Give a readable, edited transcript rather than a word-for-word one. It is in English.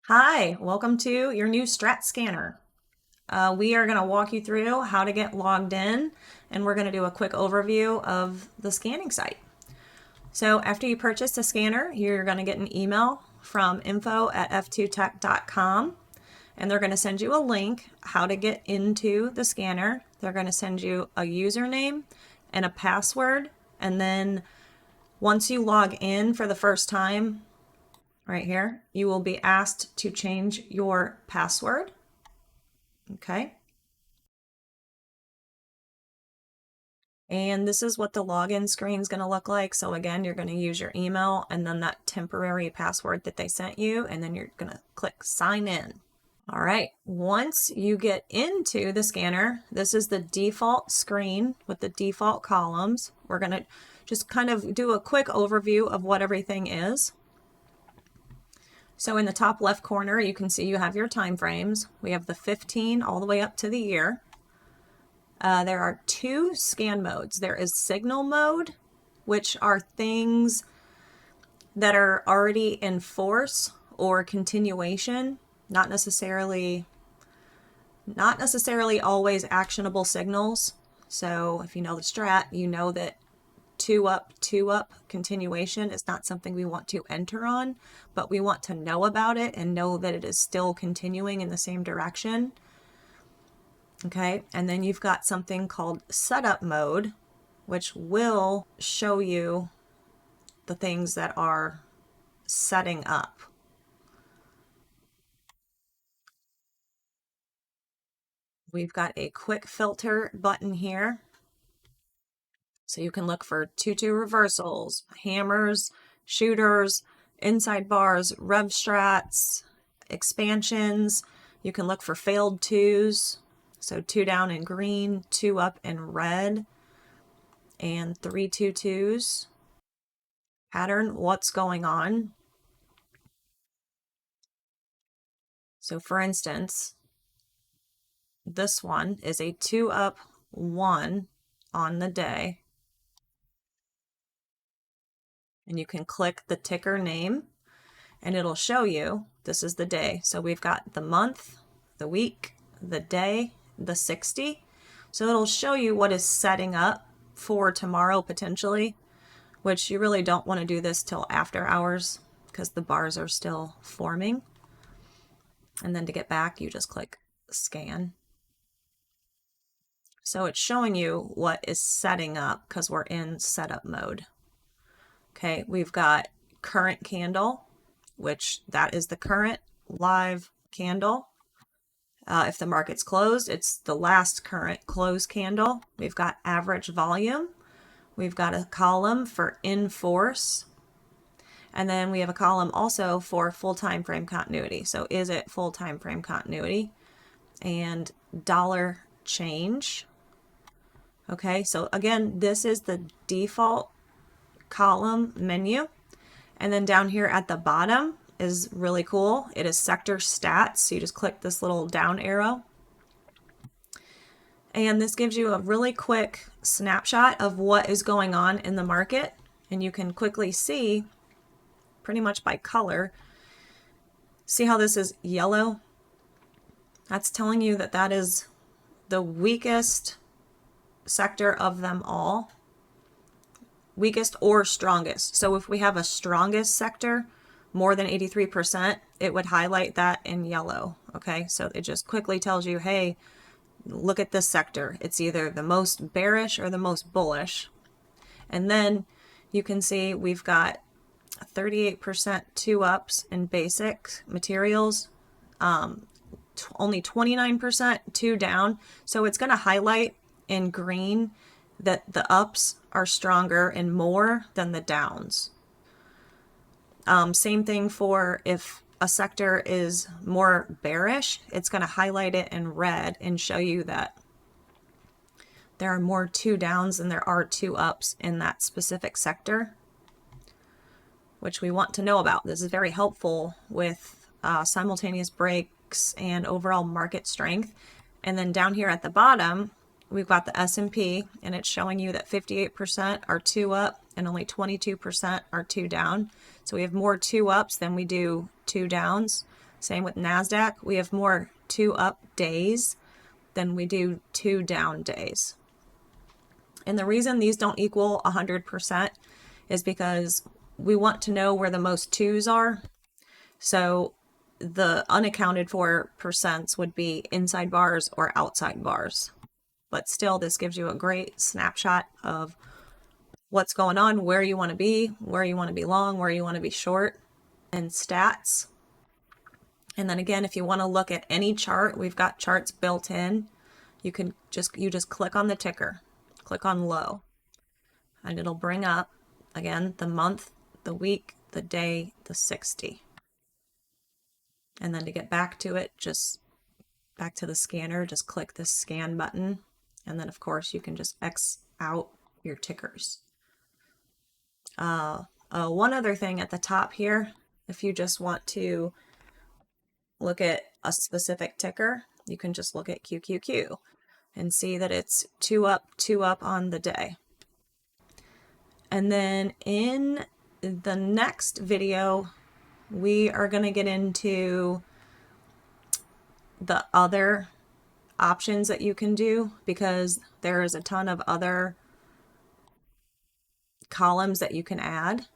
Hi, welcome to your new Strat Scanner. We are going to walk you through how to get logged in, and we're going to do a quick overview of the scanning site. So after you purchase the scanner, you're going to get an email from info@f2tech.com, and they're going to send you a link how to get into the scanner. They're going to send you a username and a password, and then once you log in for the first time, right here, you will be asked to change your password. Okay. And this is what the login screen is going to look like. So again, you're going to use your email and then that temporary password that they sent you, and then you're going to click sign in. All right, once you get into the scanner, this is the default screen with the default columns. We're going to just kind of do a quick overview of what everything is. So in the top left corner, you can see you have your time frames. We have the 15 all the way up to the year. There are two scan modes. There is signal mode, which are things that are already in force or continuation, not necessarily always actionable signals. So if you know the strat, you know that two up continuation is not something we want to enter on, but we want to know about it and know that it is still continuing in the same direction. Okay, and then you've got something called setup mode, which will show you the things that are setting up. We've got a quick filter button here. So you can look for 2-2 reversals, hammers, shooters, inside bars, rev strats, expansions. You can look for failed twos. So 2 down in green, 2 up in red, and 3-2-2s. Pattern, what's going on. So for instance, this one is a 2 up 1 on the day. And you can click the ticker name and it'll show you this is the day. So we've got the month, the week, the day, the 60. So it'll show you what is setting up for tomorrow potentially, which you really don't want to do this till after hours because the bars are still forming. And then to get back, you just click scan. So it's showing you what is setting up because we're in setup mode. Okay, we've got current candle, which that is the current live candle. If the market's closed, it's the last current close candle. We've got average volume. We've got a column for in force. And then we have a column also for full time frame continuity. So is it full time frame continuity? And dollar change. Okay, so again, this is the default column menu. And then down here at the bottom is really cool. It is sector stats. So you just click this little down arrow. And this gives you a really quick snapshot of what is going on in the market. And you can quickly see pretty much by color. See how this is yellow? That's telling you that that is the weakest sector of them all. Weakest or strongest. So if we have a strongest sector, more than 83%, it would highlight that in yellow. Okay, so it just quickly tells you, hey, look at this sector. It's either the most bearish or the most bullish. And then you can see we've got 38% 2 ups in basic materials, only 29% 2 down. So it's going to highlight in green that the ups are stronger and more than the downs. Same thing for if a sector is more bearish, it's going to highlight it in red and show you that there are more 2 downs than there are 2 ups in that specific sector, which we want to know about. This is very helpful with simultaneous breaks and overall market strength. And then down here at the bottom, we've got the S&P, and it's showing you that 58% are 2 up and only 22% are 2 down. So we have more 2 ups than we do 2 downs. Same with NASDAQ. We have more 2 up days than we do 2 down days. And the reason these don't equal 100% is because we want to know where the most 2s are. So the unaccounted for percents would be inside bars or outside bars. But still, this gives you a great snapshot of what's going on, where you want to be long, where you want to be short, and stats. And then again, if you want to look at any chart, we've got charts built in. You just click on the ticker, click on low, and it'll bring up again the month, the week, the day, the 60. And then to get back to it, just back to the scanner, just click this scan button. And then of course you can just X out your tickers. One other thing at the top here, if you just want to look at a specific ticker, you can just look at QQQ and see that it's 2 up on the day. And then in the next video, we are going to get into the other options that you can do, because there is a ton of other columns that you can add.